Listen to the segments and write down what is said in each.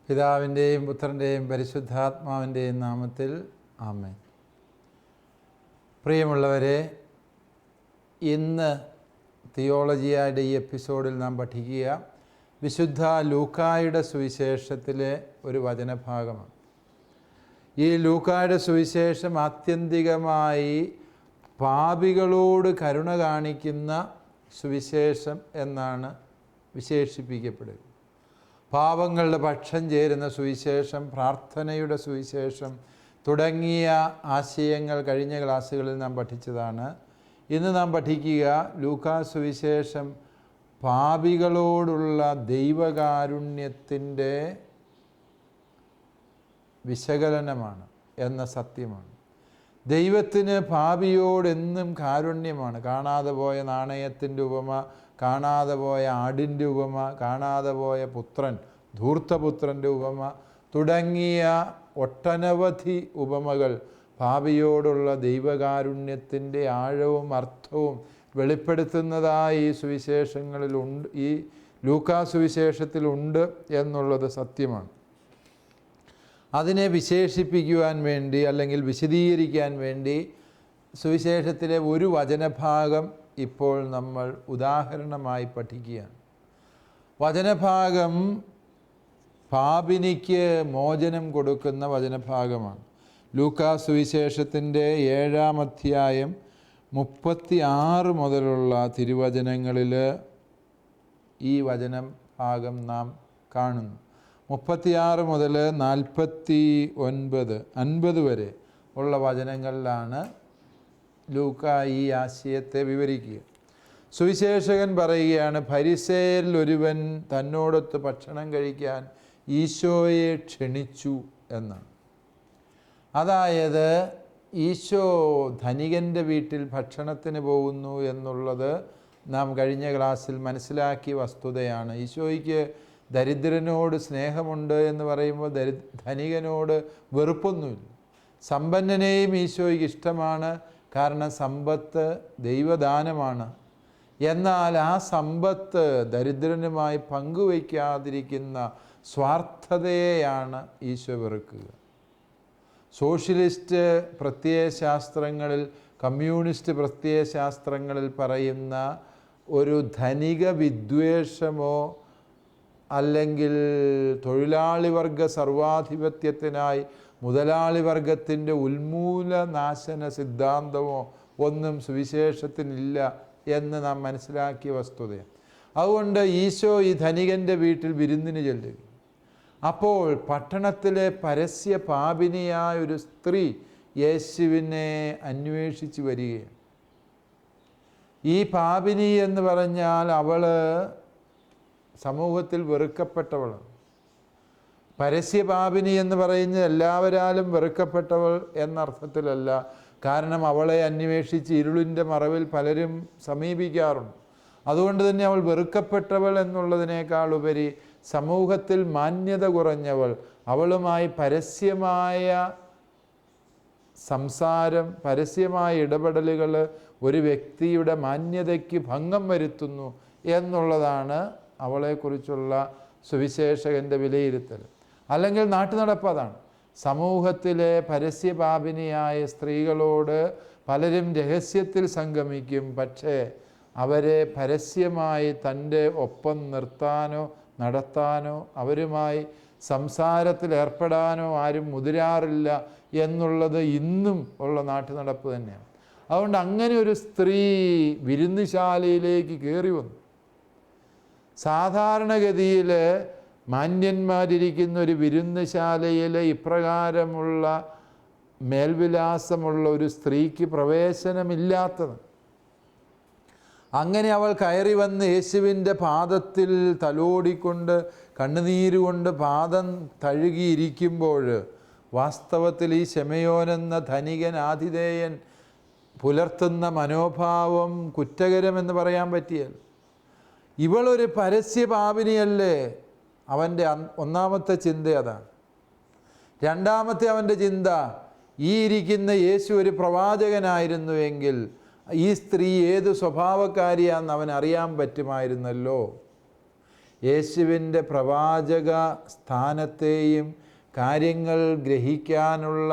പിതാവിൻ്റെയും പുത്രൻ്റെയും പരിശുദ്ധാത്മാവിൻ്റെയും നാമത്തിൽ ആമേൻ. പ്രിയമുള്ളവരെ, ഇന്ന് തിയോളജിയുടെ ഈ എപ്പിസോഡിൽ നാം പഠിക്കുക വിശുദ്ധ ലൂക്കായുടെ സുവിശേഷത്തിലെ ഒരു വചനഭാഗമാണ്. ഈ ലൂക്കായുടെ സുവിശേഷം ആത്യന്തികമായി പാപികളോട് കരുണ കാണിക്കുന്ന സുവിശേഷം എന്നാണ് വിശേഷിപ്പിക്കപ്പെടുക. പാവങ്ങളുടെ പക്ഷം ചേരുന്ന സുവിശേഷം, പ്രാർത്ഥനയുടെ സുവിശേഷം തുടങ്ങിയ ആശയങ്ങൾ കഴിഞ്ഞ ക്ലാസ്സുകളിൽ നാം പഠിച്ചതാണ്. ഇന്ന് നാം പഠിക്കുക ലൂക്കാ സുവിശേഷം പാപികളോടുള്ള ദൈവകാരുണ്യത്തിൻ്റെ വിശകലനമാണ് എന്ന സത്യമാണ്. ദൈവത്തിന് പാപിയോടെന്നും കാരുണ്യമാണ്. കാണാതെ പോയ നാണയത്തിൻ്റെ ഉപമ, കാണാതെ പോയ ആടിൻ്റെ ഉപമ, കാണാതെ പോയ പുത്രൻ, ധൂർത്തപുത്രൻ്റെ ഉപമ തുടങ്ങിയ ഒട്ടനവധി ഉപമകൾ പാപിയോടുള്ള ദൈവകാരുണ്യത്തിൻ്റെ ആഴവും അർത്ഥവും വെളിപ്പെടുത്തുന്നതായി ഈ സുവിശേഷങ്ങളിലുണ്ട്, ഈ ലൂക്കാ സുവിശേഷത്തിലുണ്ട് എന്നുള്ളത് സത്യമാണ്. അതിനെ വിശേഷിപ്പിക്കുവാൻ വേണ്ടി അല്ലെങ്കിൽ വിശദീകരിക്കാൻ വേണ്ടി സുവിശേഷത്തിലെ ഒരു വചനഭാഗം ഇപ്പോൾ നമ്മൾ ഉദാഹരണമായി പഠിക്കുകയാണ്. വചനഭാഗം പാപിനിക്ക് മോചനം കൊടുക്കുന്ന വചനഭാഗമാണ്. ലൂക്കാ സുവിശേഷത്തിൻ്റെ 7-ാം അധ്യായം 36 മുതലുള്ള തിരുവചനങ്ങളിൽ ഈ വചനം ഭാഗം നാം കാണുന്നു. 36 മുതൽ 49, 50 വരെ ഉള്ള വചനങ്ങളിലാണ് ലൂക്ക ഈ ആശയത്തെ വിവരിക്കുക. സുവിശേഷകൻ പറയുകയാണ്, ഫരിസേയരിൽ ഒരുവൻ തന്നോടൊത്ത് ഭക്ഷണം കഴിക്കാൻ ഈശോയെ ക്ഷണിച്ചു എന്നാണ്. അതായത് ഈശോ ധനികൻ്റെ വീട്ടിൽ ഭക്ഷണത്തിന് പോകുന്നു എന്നുള്ളത് നാം കഴിഞ്ഞ ക്ലാസ്സിൽ മനസ്സിലാക്കിയ വസ്തുതയാണ്. ഈശോയ്ക്ക് ദരിദ്രനോട് സ്നേഹമുണ്ട് എന്ന് പറയുമ്പോൾ ധനികനോട് വെറുപ്പൊന്നുമില്ല. സമ്പന്നനെയും ഈശോയ്ക്ക് ഇഷ്ടമാണ്, കാരണം സമ്പത്ത് ദൈവദാനമാണ്. എന്നാൽ ആ സമ്പത്ത് ദരിദ്രനുമായി പങ്കുവയ്ക്കാതിരിക്കുന്ന സ്വാർത്ഥതയെയാണ് ഈശോ വെറുക്കുക. സോഷ്യലിസ്റ്റ് പ്രത്യയശാസ്ത്രങ്ങളിൽ, കമ്മ്യൂണിസ്റ്റ് പ്രത്യയശാസ്ത്രങ്ങളിൽ പറയുന്ന ഒരു ധനിക വിദ്വേഷമോ അല്ലെങ്കിൽ തൊഴിലാളി വർഗ സർവാധിപത്യത്തിനായി മുതലാളി വർഗത്തിൻ്റെ ഉന്മൂലനാശന സിദ്ധാന്തമോ ഒന്നും സുവിശേഷത്തിനില്ല എന്ന് നാം മനസ്സിലാക്കിയ വസ്തുതയാണ്. അതുകൊണ്ട് ഈശോ ഈ ധനികൻ്റെ വീട്ടിൽ വിരുന്നിന് ചെല്ലുക. അപ്പോൾ പട്ടണത്തിലെ പരസ്യ പാപിനിയായ ഒരു സ്ത്രീ യേശുവിനെ അന്വേഷിച്ച് വരികയാണ്. ഈ പാപിനി എന്ന് പറഞ്ഞാൽ അവൾ സമൂഹത്തിൽ വെറുക്കപ്പെട്ടവളാണ്. പരസ്യപാപിനി എന്ന് പറയുന്നത് എല്ലാവരാലും വെറുക്കപ്പെട്ടവൾ എന്നർത്ഥത്തിലല്ല. കാരണം അവളെ അന്വേഷിച്ച് ഇരുളിൻ്റെ മറവിൽ പലരും സമീപിക്കാറുണ്ട്. അതുകൊണ്ട് തന്നെ അവൾ വെറുക്കപ്പെട്ടവൾ എന്നുള്ളതിനേക്കാൾ ഉപരി സമൂഹത്തിൽ മാന്യത കുറഞ്ഞവൾ. അവളുമായി പരസ്യമായ സംസാരം, പരസ്യമായ ഇടപെടലുകൾ ഒരു വ്യക്തിയുടെ മാന്യതയ്ക്ക് ഭംഗം വരുത്തുന്നു എന്നുള്ളതാണ് അവളെക്കുറിച്ചുള്ള സുവിശേഷകൻ്റെ വിലയിരുത്തൽ. അല്ലെങ്കിൽ നാട്ടുനടപ്പതാണ്. സമൂഹത്തിലെ പരസ്യപാപിനിയായ സ്ത്രീകളോട് പലരും രഹസ്യത്തിൽ സംഗമിക്കും. പക്ഷേ അവരെ പരസ്യമായി തൻ്റെ ഒപ്പം നിർത്താനോ നടത്താനോ അവരുമായി സംസാരത്തിൽ ഏർപ്പെടാനോ ആരും മുതിരാറില്ല എന്നുള്ളത് ഇന്നും ഉള്ള നാട്ടുനടപ്പ് തന്നെയാണ്. അതുകൊണ്ട് അങ്ങനെ ഒരു സ്ത്രീ വിരുന്നുശാലയിലേക്ക് കയറി വന്നു. സാധാരണഗതിയിൽ മാന്യന്മാരിരിക്കുന്ന ഒരു വിരുന്നുശാലയിൽ ഇപ്രകാരമുള്ള മേൽവിലാസമുള്ള ഒരു സ്ത്രീക്ക് പ്രവേശനമില്ലാത്തത്. അങ്ങനെ അവൾ കയറി വന്ന് യേശുവിൻ്റെ പാദത്തിൽ തലോടിക്കൊണ്ട് കണ്ണുനീരുകൊണ്ട് പാദം തഴുകിയിരിക്കുമ്പോൾ വാസ്തവത്തിൽ ഈ ശെമയോനെന്ന ധനികൻ, ആതിഥേയൻ പുലർത്തുന്ന മനോഭാവം കുറ്റകരമെന്ന് പറയാൻ പറ്റിയല്ല. ഇവളൊരു പരസ്യപാപിനിയല്ലേ? അവൻ്റെ ഒന്നാമത്തെ ചിന്ത അതാണ്. രണ്ടാമത്തെ അവൻ്റെ ചിന്ത, ഈ ഇരിക്കുന്ന യേശു ഒരു പ്രവാചകനായിരുന്നുവെങ്കിൽ ഈ സ്ത്രീ ഏത് സ്വഭാവക്കാരിയാണെന്ന് അവൻ അറിയാൻ പറ്റുമായിരുന്നല്ലോ. യേശുവിൻ്റെ പ്രവാചക സ്ഥാനത്തെയും കാര്യങ്ങൾ ഗ്രഹിക്കാനുള്ള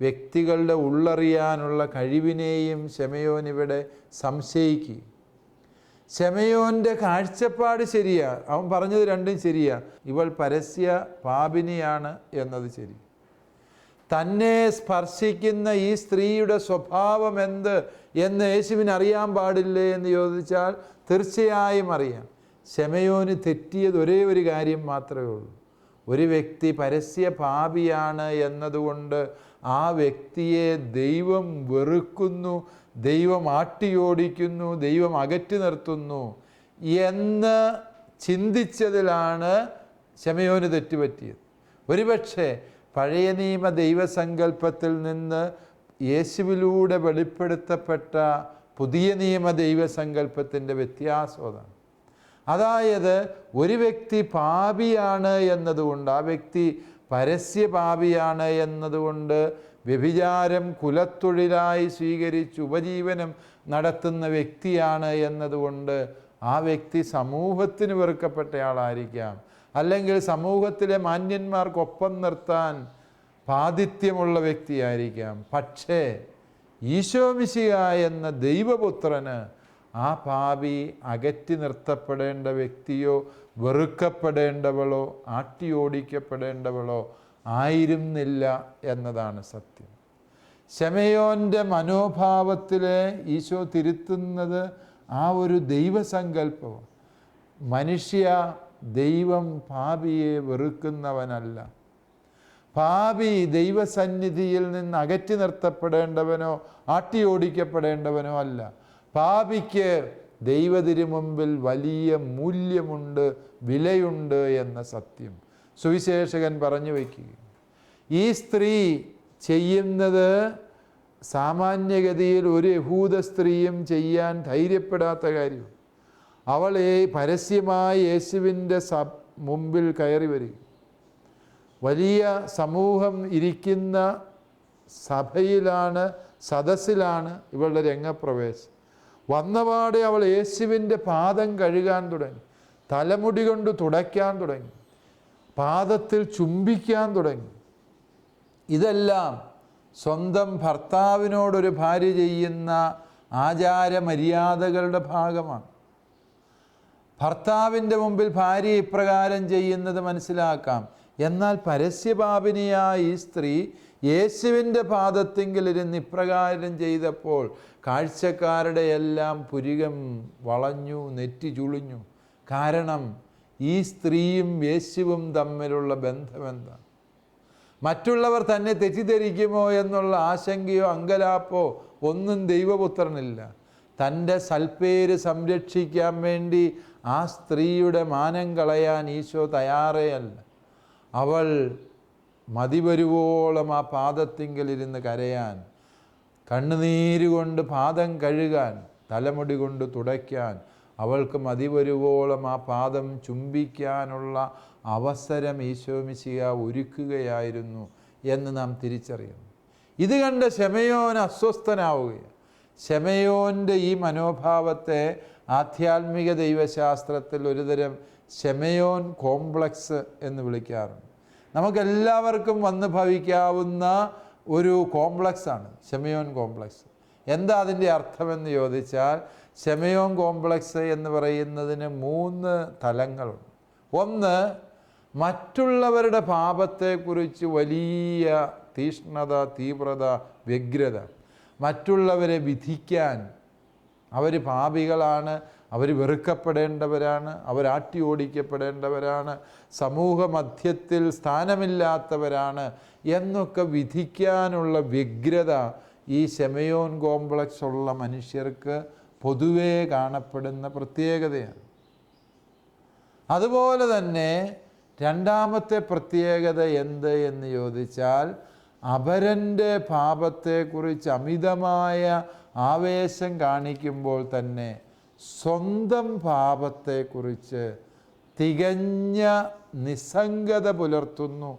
വ്യക്തികളുടെ ഉള്ളറിയാനുള്ള കഴിവിനെയും ശിമയോൻ ഇവിടെ സംശയിക്കുക. ശിമയോൻ്റെ കാഴ്ചപ്പാട് ശരിയാ, അവൻ പറഞ്ഞത് രണ്ടും ശരിയാ. ഇവൾ പരസ്യ പാപിനിയാണ് എന്നത് ശരി. തന്നെ സ്പർശിക്കുന്ന ഈ സ്ത്രീയുടെ സ്വഭാവം എന്ത് എന്ന് യേശുവിന് അറിയാൻ പാടില്ലേ എന്ന് ചോദിച്ചാൽ തീർച്ചയായും അറിയാം. ശിമയോന് തെറ്റിയത് ഒരേ ഒരു കാര്യം മാത്രമേ ഉള്ളൂ. ഒരു വ്യക്തി പരസ്യ പാപിയാണ് എന്നതുകൊണ്ട് ആ വ്യക്തിയെ ദൈവം വെറുക്കുന്നു, ദൈവം ആട്ടിയോടിക്കുന്നു, ദൈവം അകറ്റി നിർത്തുന്നു എന്ന് ചിന്തിച്ചതിലാണ് ശിമയോന് തെറ്റുപറ്റിയത്. ഒരുപക്ഷെ പഴയ നിയമ ദൈവസങ്കല്പത്തിൽ നിന്ന് യേശുവിലൂടെ വെളിപ്പെടുത്തപ്പെട്ട പുതിയ നിയമ ദൈവസങ്കല്പത്തിൻ്റെ വ്യത്യാസം അതാണ്. അതായത് ഒരു വ്യക്തി പാപിയാണ് എന്നതുകൊണ്ട്, ആ വ്യക്തി പരസ്യ പാപിയാണ് എന്നതുകൊണ്ട്, വ്യഭിചാരം കുലത്തൊഴിലായി സ്വീകരിച്ച് ഉപജീവനം നടത്തുന്ന വ്യക്തിയാണ് എന്നതുകൊണ്ട് ആ വ്യക്തി സമൂഹത്തിന് വെറുക്കപ്പെട്ടയാളായിരിക്കാം, അല്ലെങ്കിൽ സമൂഹത്തിലെ മാന്യന്മാർക്കൊപ്പം നിർത്താൻ പാതിഥ്യമുള്ള വ്യക്തിയായിരിക്കാം. പക്ഷേ ഈശോ മിശിഹാ എന്ന ദൈവപുത്രന് ആ പാപി അകറ്റി നിർത്തപ്പെടേണ്ട വ്യക്തിയോ വെറുക്കപ്പെടേണ്ടവളോ ആട്ടിയോടിക്കപ്പെടേണ്ടവളോ ആയിരുന്നില്ല എന്നതാണ് സത്യം. ശിമയോൻ്റെ മനോഭാവത്തിലെ ഈശോ തിരുത്തുന്നത് ആ ഒരു ദൈവസങ്കല്പം. മനുഷ്യ, ദൈവം പാപിയെ വെറുക്കുന്നവനല്ല. പാപി ദൈവസന്നിധിയിൽ നിന്ന് അകറ്റി നിർത്തപ്പെടേണ്ടവനോ ആട്ടിയോടിക്കപ്പെടേണ്ടവനോ അല്ല. പാപിക്ക് ദൈവത്തിനു മുമ്പിൽ വലിയ മൂല്യമുണ്ട്, വിലയുണ്ട് എന്ന സത്യം സുവിശേഷകൻ പറഞ്ഞു വയ്ക്കുക. ഈ സ്ത്രീ ചെയ്യുന്നത് സാമാന്യഗതിയിൽ ഒരു യഹൂദ സ്ത്രീയും ചെയ്യാൻ ധൈര്യപ്പെടാത്ത കാര്യം. അവൾ പരസ്യമായി യേശുവിൻ്റെ മുമ്പിൽ കയറി വരിക. വലിയ സമൂഹം ഇരിക്കുന്ന സഭയിലാണ്, സദസ്സിലാണ് ഇവളുടെ രംഗപ്രവേശം. വന്നപാടെ അവൾ യേശുവിൻ്റെ പാദം കഴുകാൻ തുടങ്ങി, തലമുടി കൊണ്ട് തുടയ്ക്കാൻ തുടങ്ങി, പാദത്തിൽ ചുംബിക്കാൻ തുടങ്ങി. ഇതെല്ലാം സ്വന്തം ഭർത്താവിനോടൊരു ഭാര്യ ചെയ്യുന്ന ആചാരമര്യാദകളുടെ ഭാഗമാണ്. ഭർത്താവിൻ്റെ മുമ്പിൽ ഭാര്യ ഇപ്രകാരം ചെയ്യുന്നത് മനസ്സിലാക്കാം. എന്നാൽ പരസ്യപാപിനിയായ ഈ സ്ത്രീ യേശുവിൻ്റെ പാദത്തിങ്കിലിരുന്ന് ഇപ്രകാരം ചെയ്തപ്പോൾ കാഴ്ചക്കാരുടെ എല്ലാം പുരികം വളഞ്ഞു, നെറ്റി ചുളിഞ്ഞു. കാരണം ഈ സ്ത്രീയും യേശുവും തമ്മിലുള്ള ബന്ധമെന്താണ്? മറ്റുള്ളവർ തന്നെ തെറ്റിദ്ധരിക്കുമോ എന്നുള്ള ആശങ്കയോ അങ്കലാപ്പോ ഒന്നും ദൈവപുത്രനില്ല. തൻ്റെ സൽപ്പേര് സംരക്ഷിക്കാൻ വേണ്ടി ആ സ്ത്രീയുടെ മാനം കളയാൻ ഈശോ തയ്യാറേ അല്ല. അവൾ മതിവരുവോളം ആ പാദത്തിങ്കലിരുന്ന് കരയാൻ, കണ്ണുനീരുകൊണ്ട് പാദം കഴുകാൻ, തലമുടി കൊണ്ട് തുടയ്ക്കാൻ, അവൾക്ക് മതിവരുവോളം ആ പാദം ചുംബിക്കാനുള്ള അവസരം ഈശോ മിശിഹ ഒരുക്കുകയായിരുന്നു എന്ന് നാം തിരിച്ചറിയുന്നു. ഇത് കണ്ട് ശിമയോൻ അസ്വസ്ഥനാവുകയാണ്. ശിമയോൻ്റെ ഈ മനോഭാവത്തെ ആധ്യാത്മിക ദൈവശാസ്ത്രത്തിൽ ഒരുതരം ശിമയോൻ കോംപ്ലക്സ് എന്ന് വിളിക്കാറുണ്ട്. നമുക്കെല്ലാവർക്കും വന്ന് ഭവിക്കാവുന്ന ഒരു കോംപ്ലക്സാണ് ശിമയോൻ കോംപ്ലക്സ്. എന്താ അതിൻ്റെ അർത്ഥമെന്ന് ചോദിച്ചാൽ, ശിമയോൻ കോംപ്ലക്സ് എന്ന് പറയുന്നതിന് 3 തലങ്ങളുണ്ട്. ഒന്ന്, മറ്റുള്ളവരുടെ പാപത്തെക്കുറിച്ച് വലിയ തീഷ്ണത, തീവ്രത, വ്യഗ്രത. മറ്റുള്ളവരെ വിധിക്കാൻ, അവർ പാപികളാണ്, അവർ വെറുക്കപ്പെടേണ്ടവരാണ്, അവരാട്ടി ഓടിക്കപ്പെടേണ്ടവരാണ്, സമൂഹ മധ്യത്തിൽ സ്ഥാനമില്ലാത്തവരാണ് എന്നൊക്കെ വിധിക്കാനുള്ള വ്യഗ്രത ഈ ശിമയോൻ കോംപ്ലക്സ് ഉള്ള മനുഷ്യർക്ക് പൊതുവേ കാണപ്പെടുന്ന പ്രത്യേകതയാണ്. അതുപോലെ തന്നെ രണ്ടാമത്തെ പ്രത്യേകത എന്ത് എന്ന് ചോദിച്ചാൽ, അപരൻ്റെ പാപത്തെക്കുറിച്ച് അമിതമായ ആവേശം കാണിക്കുമ്പോൾ തന്നെ സ്വന്തം പാപത്തെക്കുറിച്ച് തികഞ്ഞ നിസ്സംഗത പുലർത്തുന്നു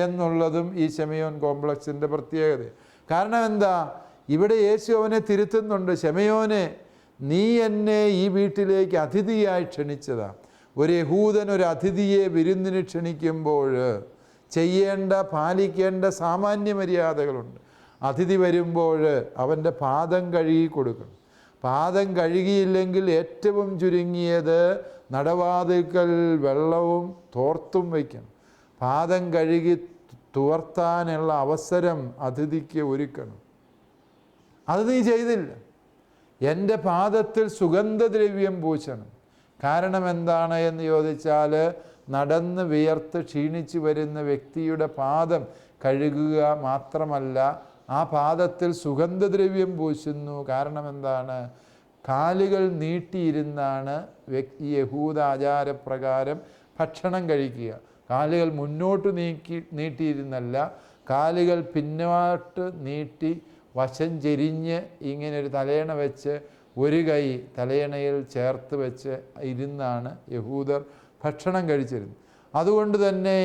എന്നുള്ളതും ഈ ശിമയോൻ കോംപ്ലക്സിൻ്റെ പ്രത്യേകത. കാരണം എന്താ? ഇവിടെ യേശു അവനെ തിരുത്തുന്നുണ്ട്. ശിമയോനെ, നീ എന്നെ ഈ വീട്ടിലേക്ക് അതിഥിയായി ക്ഷണിച്ചതാ, ഒരു യഹൂദൻ ഒരു അതിഥിയെ വിരുന്നിന് ക്ഷണിക്കുമ്പോൾ പാലിക്കേണ്ട സാമാന്യ മര്യാദകളുണ്ട്. അതിഥി വരുമ്പോൾ അവൻ്റെ പാദം കഴുകി കൊടുക്കണം. പാദം കഴുകിയില്ലെങ്കിൽ ഏറ്റവും ചുരുങ്ങിയത് നടവാതിൽക്കൽ വെള്ളവും തോർത്തും വയ്ക്കണം. പാദം കഴുകി തുവർത്താനുള്ള അവസരം അതിഥിക്ക് ഒരുക്കണം. അത് നീ ചെയ്തില്ല. എൻ്റെ പാദത്തിൽ സുഗന്ധദ്രവ്യം പൂശണം. കാരണം എന്താണ് എന്ന് ചോദിച്ചാൽ, നടന്ന് വിയർത്ത് ക്ഷീണിച്ച് വരുന്ന വ്യക്തിയുടെ പാദം കഴുകുക മാത്രമല്ല, ആ പാദത്തിൽ സുഗന്ധദ്രവ്യം പൂശുന്നു. കാരണം എന്താണ്? കാലുകൾ നീട്ടിയിരുന്നാണ് വ്യക്തി യഹൂദ ആചാരപ്രകാരം ഭക്ഷണം കഴിക്കുക. കാലുകൾ മുന്നോട്ട് നീട്ടിയിരുന്നല്ല, കാലുകൾ പിന്നോട്ട് നീട്ടി വശം ചെരിഞ്ഞ് ഇങ്ങനെ ഒരു തലയണ വെച്ച് ഒരു കൈ തലയണയിൽ ചേർത്ത് വെച്ച് ഇരുന്നാണ് യഹൂദർ ഭക്ഷണം കഴിച്ചിരുന്നത്. അതുകൊണ്ട് തന്നെ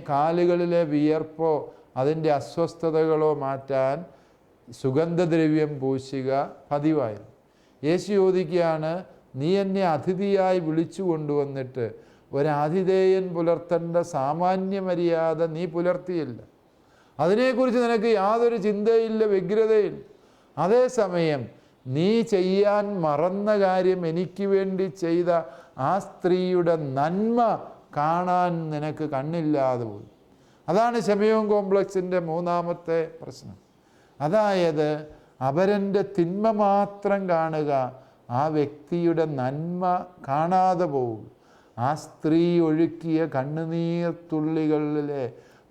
കാലുകളിലെ വിയർപ്പോ അതിൻ്റെ അസ്വസ്ഥതകളോ മാറ്റാൻ സുഗന്ധദ്രവ്യം പൂശുക പതിവായിരുന്നു. യേശു ചോദിക്കുകയാണ്, നീ എന്നെ അതിഥിയായി വിളിച്ചു കൊണ്ടുവന്നിട്ട് ഒരാതിഥേയൻ പുലർത്തേണ്ട സാമാന്യ മര്യാദ നീ പുലർത്തിയില്ല. അതിനെക്കുറിച്ച് നിനക്ക് യാതൊരു ചിന്തയില്ല, വ്യഗ്രതയില്ല. അതേസമയം നീ ചെയ്യാൻ മറന്ന കാര്യം എനിക്ക് വേണ്ടി ചെയ്ത ആ സ്ത്രീയുടെ നന്മ കാണാൻ നിനക്ക് കണ്ണില്ലാതെ പോയി. അതാണ് ശമയോൻ കോംപ്ലക്സിൻ്റെ മൂന്നാമത്തെ പ്രശ്നം. അതായത് അപരൻ്റെ തിന്മ മാത്രം കാണുക, ആ വ്യക്തിയുടെ നന്മ കാണാതെ പോകും. ആ സ്ത്രീ ഒഴുക്കിയ കണ്ണുനീർ തുള്ളികളിലെ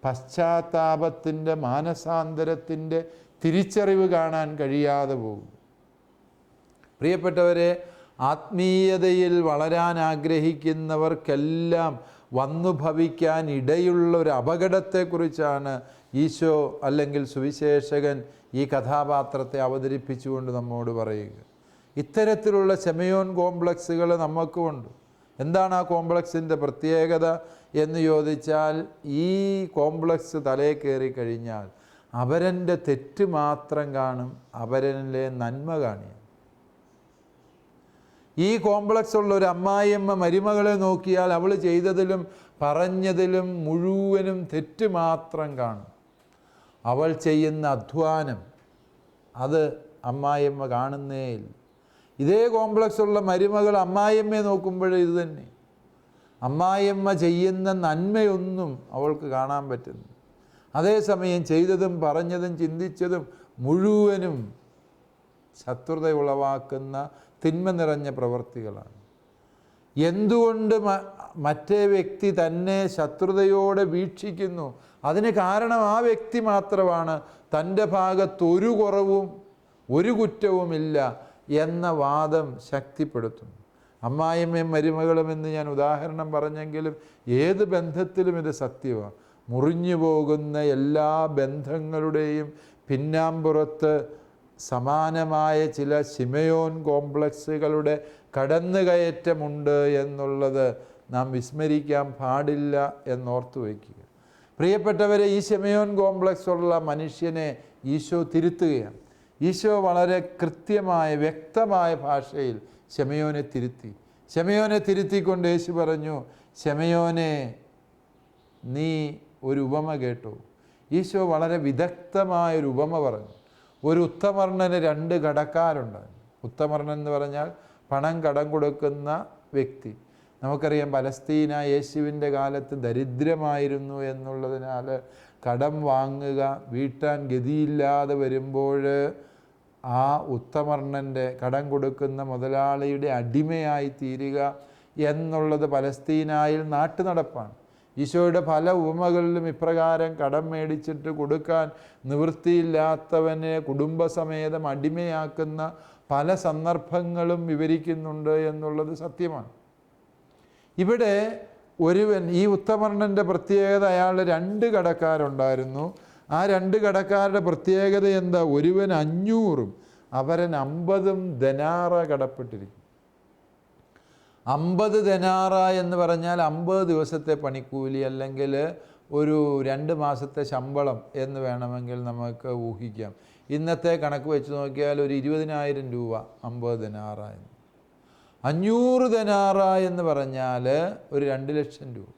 പശ്ചാത്താപത്തിൻ്റെ മാനസാന്തരത്തിൻ്റെ തിരിച്ചറിവ് കാണാൻ കഴിയാതെ പോകും. പ്രിയപ്പെട്ടവരെ, ആത്മീയതയിൽ വളരാൻ ആഗ്രഹിക്കുന്നവർക്കെല്ലാം വന്നു ഭവിക്കാൻ ഇടയുള്ള ഒരു അപകടത്തെക്കുറിച്ചാണ് ഈശോ അല്ലെങ്കിൽ സുവിശേഷകൻ ഈ കഥാപാത്രത്തെ അവതരിപ്പിച്ചുകൊണ്ട് നമ്മോട് പറയുക. ഇത്തരത്തിലുള്ള ശമയോൻ കോംപ്ലക്സുകൾ നമുക്കുമുണ്ട്. എന്താണ് ആ കോംപ്ലക്സിൻ്റെ പ്രത്യേകത എന്ന് ചോദിച്ചാൽ, ഈ കോംപ്ലക്സ് തലയിൽ കയറി കഴിഞ്ഞാൽ അപരൻ്റെ തെറ്റ് മാത്രം കാണും, അപരനിലെ നന്മ കാണില്ല. ഈ കോംപ്ലക്സ് ഉള്ള ഒരു അമ്മായിയമ്മ മരുമകളെ നോക്കിയാൽ അവൾ ചെയ്തതിലും പറഞ്ഞതിലും മുഴുവനും തെറ്റ് മാത്രം കാണും. അവൾ ചെയ്യുന്ന അധ്വാനം അത് അമ്മായിയമ്മ കാണുന്നേയില്ല. ഇതേ കോംപ്ലക്സ് ഉള്ള മരുമകൾ അമ്മായിയമ്മയെ നോക്കുമ്പോഴേ ഇത് തന്നെ. അമ്മായിയമ്മ ചെയ്യുന്ന നന്മയൊന്നും അവൾക്ക് കാണാൻ പറ്റുന്നു. അതേസമയം ചെയ്തതും പറഞ്ഞതും ചിന്തിച്ചതും മുഴുവനും ശത്രുത ഉളവാക്കുന്ന തിന്മ നിറഞ്ഞ പ്രവൃത്തികളാണ്. എന്തുകൊണ്ട് മറ്റേ വ്യക്തി തന്നെ ശത്രുതയോടെ വീക്ഷിക്കുന്നു? അതിന് കാരണം ആ വ്യക്തി മാത്രമാണ്. തൻ്റെ ഭാഗത്ത് ഒരു കുറവും ഒരു കുറ്റവുമില്ല എന്ന വാദം ശക്തിപ്പെടുത്തുന്നു. അമ്മായിയമ്മയും മരുമകളും എന്ന് ഞാൻ ഉദാഹരണം പറഞ്ഞെങ്കിലും ഏത് ബന്ധത്തിലും ഇത് സത്യമാണ്. മുറിഞ്ഞു പോകുന്ന എല്ലാ ബന്ധങ്ങളുടെയും പിന്നാമ്പുറത്ത് സമാനമായ ചില ശിമയോൻ കോംപ്ലക്സുകളുടെ കടന്നുകയറ്റമുണ്ട് എന്നുള്ളത് നാം വിസ്മരിക്കാൻ പാടില്ല എന്നോർത്തു വയ്ക്കുക. പ്രിയപ്പെട്ടവരെ, ഈ ശിമയോൻ കോംപ്ലക്സ് ഉള്ള മനുഷ്യനെ ഈശോ തിരുത്തുകയാണ്. ഈശോ വളരെ കൃത്യമായ വ്യക്തമായ ഭാഷയിൽ ശിമയോനെ തിരുത്തി. ശിമയോനെ തിരുത്തിക്കൊണ്ട് യേശു പറഞ്ഞു, ശിമയോനെ നീ ഒരു ഉപമ കേട്ടു. ഈശോ വളരെ വിദഗ്ധമായൊരു ഉപമ പറഞ്ഞു. ഒരു ഉത്തമർണന് 2 കടക്കാരുണ്ടായിരുന്നു. ഉത്തമർണൻ എന്ന് പറഞ്ഞാൽ പണം കടം കൊടുക്കുന്ന വ്യക്തി. നമുക്കറിയാം, പലസ്തീന യേശുവിൻ്റെ കാലത്ത് ദരിദ്രമായിരുന്നു എന്നുള്ളതിനാൽ കടം വാങ്ങുക, വീട്ടാൻ ഗതിയില്ലാതെ വരുമ്പോൾ ആ ഉത്തമർണൻ്റെ കടം കൊടുക്കുന്ന മുതലാളിയുടെ അടിമയായി തീരുക എന്നുള്ളത് പലസ്തീനായിൽ നാട്ടുനടപ്പാണ്. ഈശോയുടെ പല ഉപമകളിലും ഇപ്രകാരം കടം മേടിച്ചിട്ട് കൊടുക്കാൻ നിവൃത്തിയില്ലാത്തവനെ കുടുംബസമേതം അടിമയാക്കുന്ന പല സന്ദർഭങ്ങളും വിവരിക്കുന്നുണ്ട് എന്നുള്ളത് സത്യമാണ്. ഇവിടെ ഒരുവൻ, ഈ ഉത്തമർണൻ്റെ പ്രത്യേകത, അയാളുടെ 2 കടക്കാരുണ്ടായിരുന്നു. ആ 2 കടക്കാരുടെ പ്രത്യേകത എന്താ? ഒരുവൻ 500 അവരൻ 50 ദനാറ കടപ്പെട്ടിരിക്കും. 50 ദനാറ എന്ന് പറഞ്ഞാൽ 50 ദിവസത്തെ പണിക്കൂലി, അല്ലെങ്കിൽ ഒരു 2 മാസത്തെ ശമ്പളം എന്ന് വേണമെങ്കിൽ നമുക്ക് ഊഹിക്കാം. ഇന്നത്തെ കണക്ക് വെച്ച് നോക്കിയാൽ ഒരു 20,000 രൂപ 50 ദനാറ എന്ന്. 500 ദനാറ എന്ന് പറഞ്ഞാൽ ഒരു 2 ലക്ഷം രൂപ.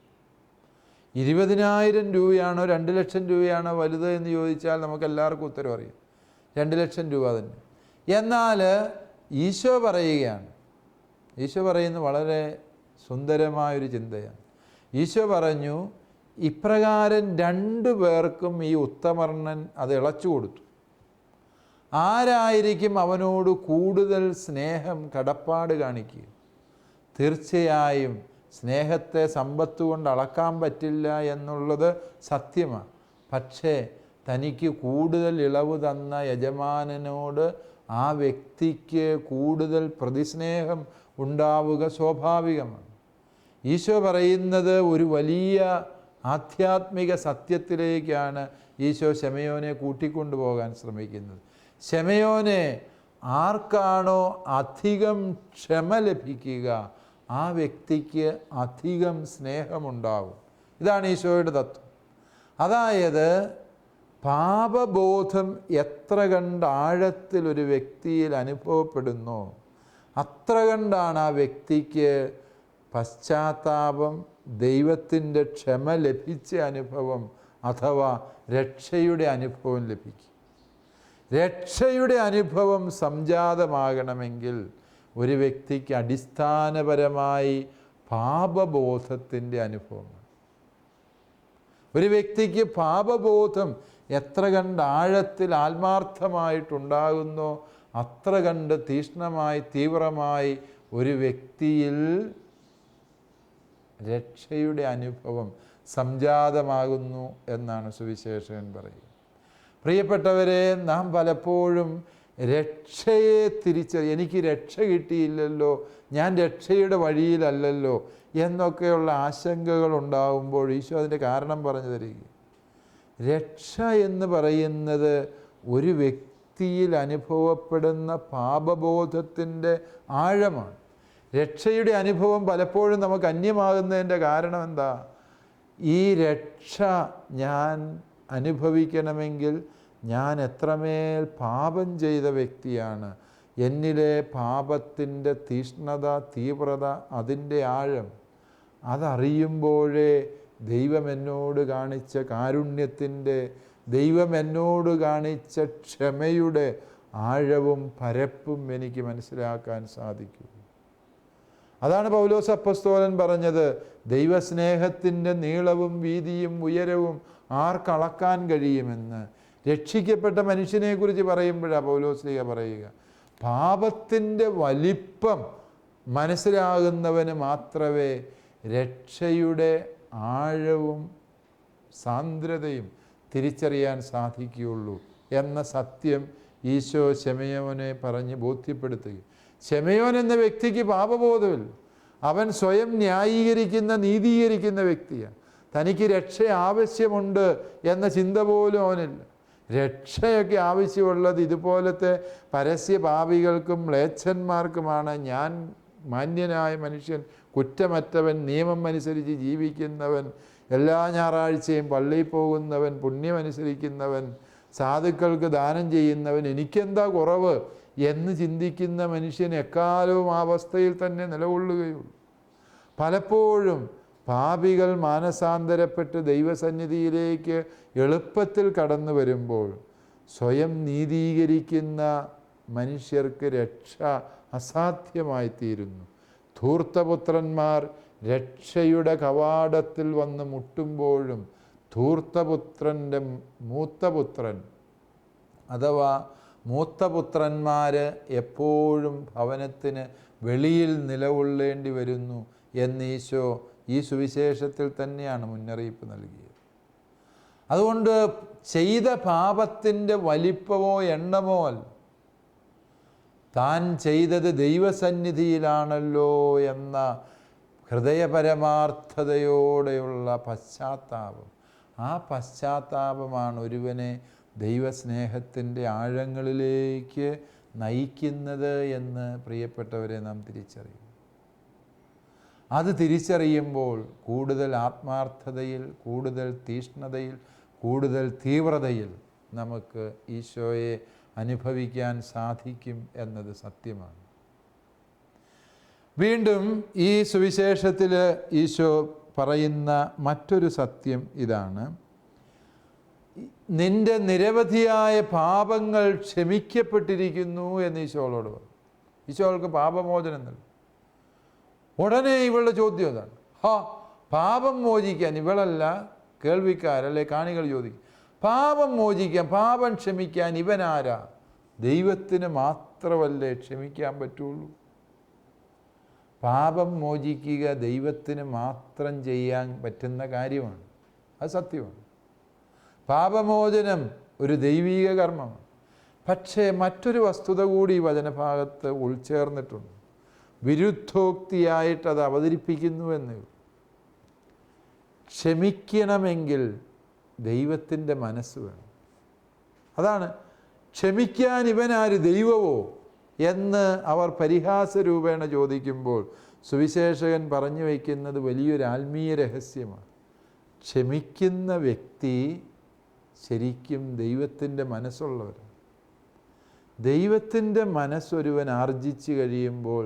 20,000 രൂപയാണോ 2 ലക്ഷം രൂപയാണോ വലുത് എന്ന് ചോദിച്ചാൽ നമുക്ക് എല്ലാവർക്കും ഉത്തരം അറിയാം. 2 ലക്ഷം രൂപ തന്നെ. എന്നാൽ ഈശോ പറയുകയാണ്, ഈശോ പറയുന്നത് വളരെ സുന്ദരമായൊരു ചിന്തയാണ്. ഈശോ പറഞ്ഞു, ഇപ്രകാരം 2 പേർക്കും ഈ ഉത്തമർണൻ അത് ഇളച്ചു കൊടുത്തു. ആരായിരിക്കും അവനോട് കൂടുതൽ സ്നേഹം കടപ്പാട് കാണിക്കുക? തീർച്ചയായും സ്നേഹത്തെ സമ്പത്ത് കൊണ്ട് അളക്കാൻ പറ്റില്ല എന്നുള്ളത് സത്യമാണ്. പക്ഷേ തനിക്ക് കൂടുതൽ ഇളവ് തന്ന യജമാനനോട് ആ വ്യക്തിക്ക് കൂടുതൽ പ്രതിസ്നേഹം ഉണ്ടാവുക സ്വാഭാവികമാണ്. ഈശോ പറയുന്നത് ഒരു വലിയ ആധ്യാത്മിക സത്യത്തിലേക്കാണ് ഈശോ ശമയോനെ കൂട്ടിക്കൊണ്ടുപോകാൻ ശ്രമിക്കുന്നത്. ശമയോനെ ആർക്കാണോ അധികം ക്ഷമ ലഭിക്കുക ആ വ്യക്തിക്ക് അധികം സ്നേഹമുണ്ടാവും. ഇതാണ് ഈശോയുടെ തത്വം. അതായത് പാപബോധം എത്ര കണ്ട് ആഴത്തിൽ ഒരു വ്യക്തിയിൽ അനുഭവപ്പെടുന്നോ അത്ര കണ്ടാണ് ആ വ്യക്തിക്ക് പശ്ചാത്താപം, ദൈവത്തിൻ്റെ ക്ഷമ ലഭിച്ച അനുഭവം അഥവാ രക്ഷയുടെ അനുഭവം ലഭിക്കും. രക്ഷയുടെ അനുഭവം സംജാതമാകണമെങ്കിൽ ഒരു വ്യക്തിക്ക് അടിസ്ഥാനപരമായി പാപബോധത്തിൻ്റെ അനുഭവമാണ്. ഒരു വ്യക്തിക്ക് പാപബോധം എത്ര കണ്ട് ആഴത്തിൽ ആത്മാർത്ഥമായിട്ടുണ്ടാകുന്നോ അത്ര കണ്ട് തീക്ഷ്ണമായി തീവ്രമായി ഒരു വ്യക്തിയിൽ രക്ഷയുടെ അനുഭവം സംജാതമാകുന്നു എന്നാണ് സുവിശേഷകൻ പറയുക. പ്രിയപ്പെട്ടവരെ, നാം പലപ്പോഴും രക്ഷയെ എനിക്ക് രക്ഷ കിട്ടിയില്ലല്ലോ, ഞാൻ രക്ഷയുടെ വഴിയിലല്ലല്ലോ എന്നൊക്കെയുള്ള ആശങ്കകൾ ഉണ്ടാകുമ്പോൾ ഈശോ അതിൻ്റെ കാരണം പറഞ്ഞു തരിക. രക്ഷ എന്ന് പറയുന്നത് ഒരു വ്യക്തിയിൽ അനുഭവപ്പെടുന്ന പാപബോധത്തിൻ്റെ ആഴമാണ്. രക്ഷയുടെ അനുഭവം പലപ്പോഴും നമുക്ക് അന്യമാകുന്നതിൻ്റെ കാരണം എന്താ? ഈ രക്ഷ ഞാൻ അനുഭവിക്കണമെങ്കിൽ ഞാൻ എത്രമേൽ പാപം ചെയ്ത വ്യക്തിയാണ്, എന്നിലെ പാപത്തിൻ്റെ തീഷ്ണത, തീവ്രത, അതിൻ്റെ ആഴം അതറിയുമ്പോഴേ ദൈവം എന്നോട് കാണിച്ച കാരുണ്യത്തിൻ്റെ, ദൈവം എന്നോട് കാണിച്ച ക്ഷമയുടെ ആഴവും പരപ്പും എനിക്ക് മനസ്സിലാക്കാൻ സാധിക്കും. അതാണ് പൗലോസ് അപ്പോസ്തലൻ പറഞ്ഞത്, ദൈവസ്നേഹത്തിൻ്റെ നീളവും വീതിയും ഉയരവും ആർക്കളക്കാൻ കഴിയുമെന്ന്. രക്ഷിക്കപ്പെട്ട മനുഷ്യനെക്കുറിച്ച് പറയുമ്പോഴാണ് പൗലോസ്ലീഹ പറയുക, പാപത്തിൻ്റെ വലിപ്പം മനസ്സിലാകുന്നവന് മാത്രമേ രക്ഷയുടെ ആഴവും സാന്ദ്രതയും തിരിച്ചറിയാൻ സാധിക്കുകയുള്ളൂ എന്ന സത്യം ഈശോ ശമയോനെ പറഞ്ഞ് ബോധ്യപ്പെടുത്തുക. ശമയോൻ എന്ന വ്യക്തിക്ക് പാപബോധമില്ല. അവൻ സ്വയം ന്യായീകരിക്കുന്ന, നീതീകരിക്കുന്ന വ്യക്തിയാണ്. തനിക്ക് രക്ഷ ആവശ്യമുണ്ട് എന്ന ചിന്ത പോലും അവനില്ല. രക്ഷയൊക്കെ ആവശ്യമുള്ളത് ഇതുപോലത്തെ പരസ്യ പാപികൾക്കും മ്ലേച്ഛന്മാർക്കുമാണ്. ഞാൻ മാന്യനായ മനുഷ്യൻ, കുറ്റമറ്റവൻ, നിയമം അനുസരിച്ച് ജീവിക്കുന്നവൻ, എല്ലാ ഞായറാഴ്ചയും പള്ളിയിൽ പോകുന്നവൻ, പുണ്യമനുസരിക്കുന്നവൻ, സാധുക്കൾക്ക് ദാനം ചെയ്യുന്നവൻ, എനിക്കെന്താ കുറവ് എന്ന് ചിന്തിക്കുന്ന മനുഷ്യൻ എക്കാലവും ആ അവസ്ഥയിൽ തന്നെ നിലകൊള്ളുകയുള്ളൂ. പലപ്പോഴും പാപികൾ മാനസാന്തരപ്പെട്ട് ദൈവസന്നിധിയിലേക്ക് എളുപ്പത്തിൽ കടന്നു വരുമ്പോൾ സ്വയം നീതീകരിക്കുന്ന മനുഷ്യർക്ക് രക്ഷ അസാധ്യമായിത്തീരുന്നു. ധൂർത്തപുത്രന്മാർ രക്ഷയുടെ കവാടത്തിൽ വന്ന് മുട്ടുമ്പോഴും ധൂർത്തപുത്രൻ്റെ മൂത്തപുത്രൻ അഥവാ മൂത്തപുത്രന്മാർ എപ്പോഴും ഭവനത്തിന് വെളിയിൽ നിലകൊള്ളേണ്ടി വരുന്നു എന്ന് ഈശോ ഈ സുവിശേഷത്തിൽ തന്നെയാണ് മുന്നറിയിപ്പ് നൽകിയത്. അതുകൊണ്ട് ചെയ്ത പാപത്തിൻ്റെ വലിപ്പമോ എണ്ണമോ അല്ല, താൻ ചെയ്തത് ദൈവസന്നിധിയിലാണല്ലോ എന്ന ഹൃദയപരമാർത്ഥതയോടെയുള്ള പശ്ചാത്താപം. ആ പശ്ചാത്താപമാണ് ഒരുവനെ ദൈവസ്നേഹത്തിൻ്റെ ആഴങ്ങളിലേക്ക് നയിക്കുന്നത് എന്ന് പ്രിയപ്പെട്ടവരെ നാം തിരിച്ചറിയും. അത് തിരിച്ചറിയുമ്പോൾ കൂടുതൽ ആത്മാർത്ഥതയിൽ, കൂടുതൽ തീഷ്ണതയിൽ, കൂടുതൽ തീവ്രതയിൽ നമുക്ക് ഈശോയെ അനുഭവിക്കാൻ സാധിക്കും എന്നത് സത്യമാണ്. വീണ്ടും ഈ സുവിശേഷത്തിൽ ഈശോ പറയുന്ന മറ്റൊരു സത്യം ഇതാണ്: നിന്റെ നിരവധിയായ പാപങ്ങൾ ക്ഷമിക്കപ്പെട്ടിരിക്കുന്നു എന്ന് ഈശോളോട് പറഞ്ഞു. ഈശോ അവൾക്ക് പാപമോചനം നൽകി. ഉടനെ ഇവളുടെ ചോദ്യം അതാണ്: പാപം മോചിക്കാൻ, ഇവളല്ല കേൾവിക്കാരല്ലേ കാണികൾ ചോദിക്കും, പാപം മോചിക്കാൻ, പാപം ക്ഷമിക്കാൻ ഇവനാരാ? ദൈവത്തിന് മാത്രമല്ലേ ക്ഷമിക്കാൻ പറ്റുള്ളൂ? പാപം മോചിക്കുക ദൈവത്തിന് മാത്രം ചെയ്യാൻ പറ്റുന്ന കാര്യമാണ്. അത് സത്യമാണ്. പാപമോചനം ഒരു ദൈവീക കർമ്മമാണ്. പക്ഷേ മറ്റൊരു വസ്തുത കൂടി ഈ വചനഭാഗത്ത് ഉൾച്ചേർന്നിട്ടുണ്ട്. വിരുദ്ധോക്തിയായിട്ട് അത് അവതരിപ്പിക്കുന്നുവെന്ന്. ക്ഷമിക്കണമെങ്കിൽ ദൈവത്തിൻ്റെ മനസ്സ് വേണം. അതാണ് ക്ഷമിക്കാൻ ഇവനാര്, ദൈവമോ എന്ന് അവർ പരിഹാസരൂപേണ ചോദിക്കുമ്പോൾ സുവിശേഷകൻ പറഞ്ഞു വയ്ക്കുന്നത് വലിയൊരു ആത്മീയ രഹസ്യമാണ്. ക്ഷമിക്കുന്ന വ്യക്തി ശരിക്കും ദൈവത്തിൻ്റെ മനസ്സുള്ളവരാണ്. ദൈവത്തിൻ്റെ മനസ്സൊരുവൻ ആർജിച്ചു കഴിയുമ്പോൾ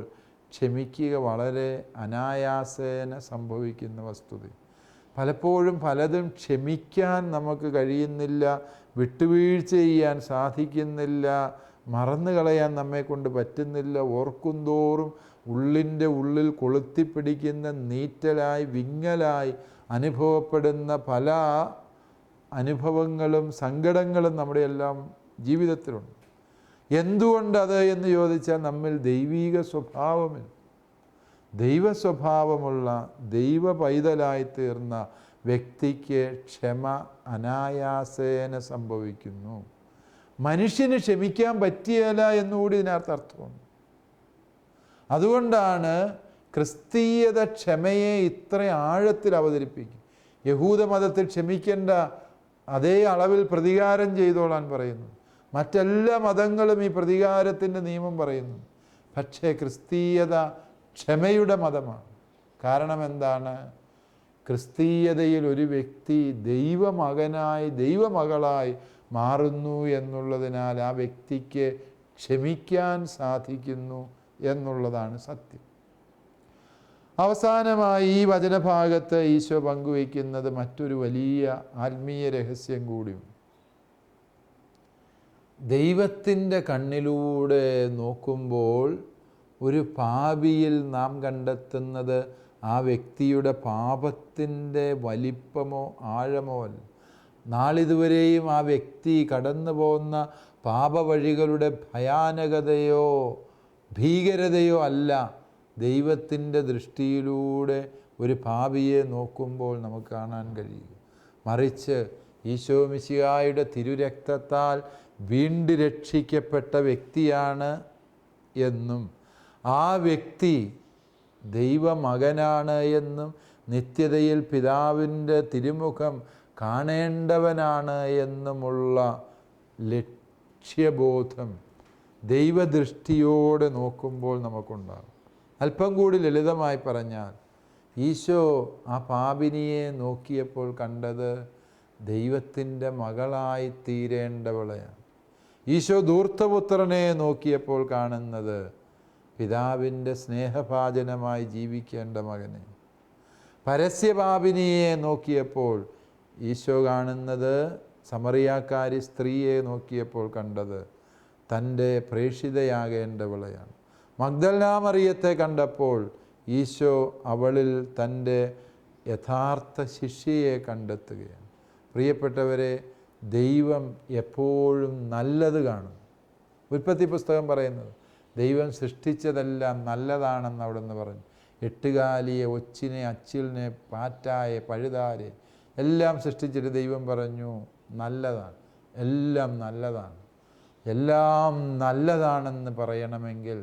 ക്ഷമിക്കുക വളരെ അനായാസേന സംഭവിക്കുന്ന വസ്തുത. പലപ്പോഴും പലതും ക്ഷമിക്കാൻ നമുക്ക് കഴിയുന്നില്ല, വിട്ടുവീഴ്ച ചെയ്യാൻ സാധിക്കുന്നില്ല, മറന്നു കളയാൻ നമ്മെക്കൊണ്ട് പറ്റുന്നില്ല. ഓർക്കുന്തോറും ഉള്ളിൻ്റെ ഉള്ളിൽ കൊളുത്തിപ്പിടിക്കുന്ന നീറ്റലായി വിങ്ങലായി അനുഭവപ്പെടുന്ന പല അനുഭവങ്ങളും സങ്കടങ്ങളും നമ്മുടെ എല്ലാം ജീവിതത്തിലുണ്ട്. എന്തുകൊണ്ടത് എന്ന് ചോദിച്ചാൽ നമ്മിൽ ദൈവീക സ്വഭാവമില്ല. ദൈവ സ്വഭാവമുള്ള ദൈവ പൈതലായി തീർന്ന വ്യക്തിക്ക് ക്ഷമ അനായാസേന സംഭവിക്കുന്നു. മനുഷ്യന് ക്ഷമിക്കാൻ പറ്റിയല്ല എന്നുകൂടി ഇതിനകത്ത് അർത്ഥമുണ്ട്. അതുകൊണ്ടാണ് ക്രിസ്തീയത ക്ഷമയെ ഇത്ര ആഴത്തിൽ അവതരിപ്പിക്കും. യഹൂദമതത്തിൽ ക്ഷമിക്കേണ്ട അതേ അളവിൽ പ്രതികാരം ചെയ്തോളാൻ പറയുന്നു. മറ്റെല്ലാ മതങ്ങളും ഈ പ്രതികാരത്തിൻ്റെ നിയമം പറയുന്നു. പക്ഷേ ക്രിസ്തീയത ക്ഷമയുടെ മതമാണ്. കാരണം എന്താണ്? ക്രിസ്തീയതയിൽ ഒരു വ്യക്തി ദൈവമകനായി ദൈവമകളായി മാറുന്നു എന്നുള്ളതിനാൽ ആ വ്യക്തിക്ക് ക്ഷമിക്കാൻ സാധിക്കുന്നു എന്നുള്ളതാണ് സത്യം. അവസാനമായി ഈ വചനഭാഗത്ത് ഈശോ പങ്കുവയ്ക്കുന്നത് മറ്റൊരു വലിയ ആത്മീയ രഹസ്യം കൂടിയുണ്ട്. ദൈവത്തിൻ്റെ കണ്ണിലൂടെ നോക്കുമ്പോൾ ഒരു പാപിയിൽ നാം കണ്ടെത്തുന്നത് ആ വ്യക്തിയുടെ പാപത്തിൻ്റെ വലിപ്പമോ ആഴമോ അല്ല. നാളിതുവരെയും ആ വ്യക്തി കടന്നു പോകുന്ന പാപവഴികളുടെ ഭയാനകതയോ ഭീകരതയോ അല്ല ദൈവത്തിൻ്റെ ദൃഷ്ടിയിലൂടെ ഒരു പാപിയെ നോക്കുമ്പോൾ നമുക്ക് കാണാൻ കഴിയും. മറിച്ച് ഈശോ മിശിഹായുടെ തിരുരക്തത്താൽ വീണ്ടും രക്ഷിക്കപ്പെട്ട വ്യക്തിയാണ് എന്നും ആ വ്യക്തി ദൈവമകനാണ് എന്നും നിത്യതയിൽ പിതാവിൻ്റെ തിരുമുഖം കാണേണ്ടവനാണ് എന്നുമുള്ള ലക്ഷ്യബോധം ദൈവദൃഷ്ടിയോടെ നോക്കുമ്പോൾ നമുക്കുണ്ടാകും. അല്പം കൂടി ലളിതമായി പറഞ്ഞാൽ, ഈശോ ആ പാപിനിയെ നോക്കിയപ്പോൾ കണ്ടത് ദൈവത്തിൻ്റെ മകളായി തീരേണ്ടവളെയാണ്. ഈശോ ധൂർത്തപുത്രനെ നോക്കിയപ്പോൾ കാണുന്നത് പിതാവിൻ്റെ സ്നേഹഭാജനമായി ജീവിക്കേണ്ട മകനെ. പരസ്യപാപിനിയെ നോക്കിയപ്പോൾ ഈശോ കാണുന്നത്, സമറിയാക്കാരി സ്ത്രീയെ നോക്കിയപ്പോൾ കണ്ടത് തൻ്റെ പ്രേക്ഷിതയാകേണ്ടവളെയാണ്. മഗ്ദലന മറിയത്തെ കണ്ടപ്പോൾ ഈശോ അവളിൽ തൻ്റെ യഥാർത്ഥ ശിഷ്യയെ കണ്ടെത്തുകയാണ്. പ്രിയപ്പെട്ടവരെ, ദൈവം എപ്പോഴും നല്ലത് കാണും. ഉൽപ്പത്തി പുസ്തകം പറയുന്നത് ദൈവം സൃഷ്ടിച്ചതെല്ലാം നല്ലതാണെന്ന് അവിടെ നിന്ന് പറഞ്ഞു. എട്ടുകാലിയെ, ഒച്ചിനെ, അച്ചിലിനെ, പാറ്റായെ, പഴുതാരെ എല്ലാം സൃഷ്ടിച്ചിട്ട് ദൈവം പറഞ്ഞു നല്ലതാണ്, എല്ലാം നല്ലതാണ്. എല്ലാം നല്ലതാണെന്ന് പറയണമെങ്കിൽ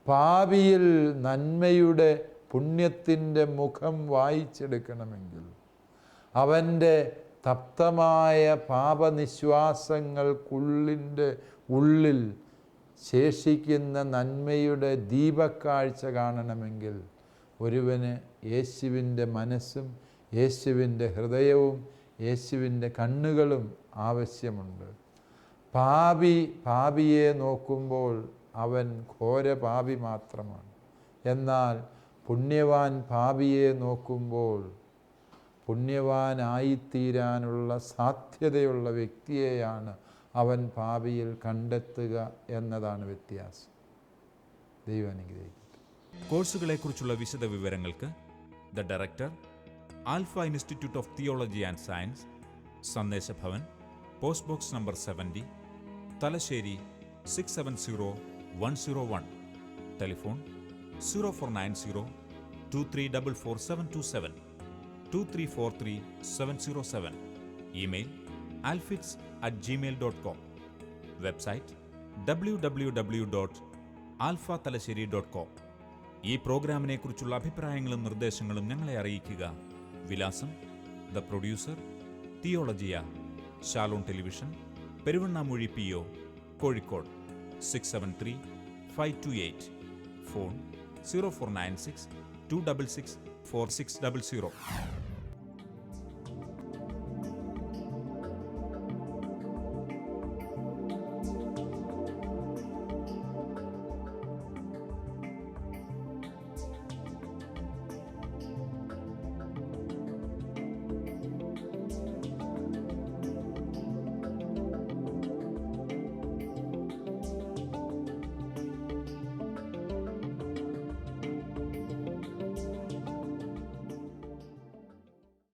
പാപിയിൽ നന്മയുടെ പുണ്യത്തിൻ്റെ മുഖം വായിച്ചെടുക്കണമെങ്കിൽ അവൻ്റെ തപ്തമായ പാപനിശ്വാസങ്ങൾക്കുള്ളിൻ്റെ ഉള്ളിൽ ശേഷിക്കുന്ന നന്മയുടെ ദീപക്കാഴ്ച കാണണമെങ്കിൽ ഒരുവന് യേശുവിൻ്റെ മനസ്സും യേശുവിൻ്റെ ഹൃദയവും യേശുവിൻ്റെ കണ്ണുകളും ആവശ്യമുണ്ട്. പാപിയെ നോക്കുമ്പോൾ അവൻ ഘോര പാപി മാത്രമാണ്. എന്നാൽ പുണ്യവാൻ പാപിയെ നോക്കുമ്പോൾ പുണ്യവാനായിത്തീരാനുള്ള സാധ്യതയുള്ള വ്യക്തിയെയാണ് അവൻ പാപിയിൽ കണ്ടെത്തുക എന്നതാണ് വ്യത്യാസം. ദൈവം അനുഗ്രഹിക്കട്ടെ. കോഴ്സുകളെക്കുറിച്ചുള്ള വിശദ വിവരങ്ങൾക്ക് the director, alpha institute of theology and science, Sandeshabhavan, post box number 70, Thalassery 670101. Telephone 0490 2344 2343 707. Email alfits@gmail.com. Website www.alphathalassery.com. ഈ പ്രോഗ്രാമിനെ കുറിച്ചുള്ള അഭിപ്രായങ്ങളും നിർദ്ദേശങ്ങളും ഞങ്ങളെ അറിയിക്കുക. വിലാസം: the producer, Theologia, Shalom television, Peruvannamuzhi PO, Kozhikode 673-528. Phone 0496 266 4600.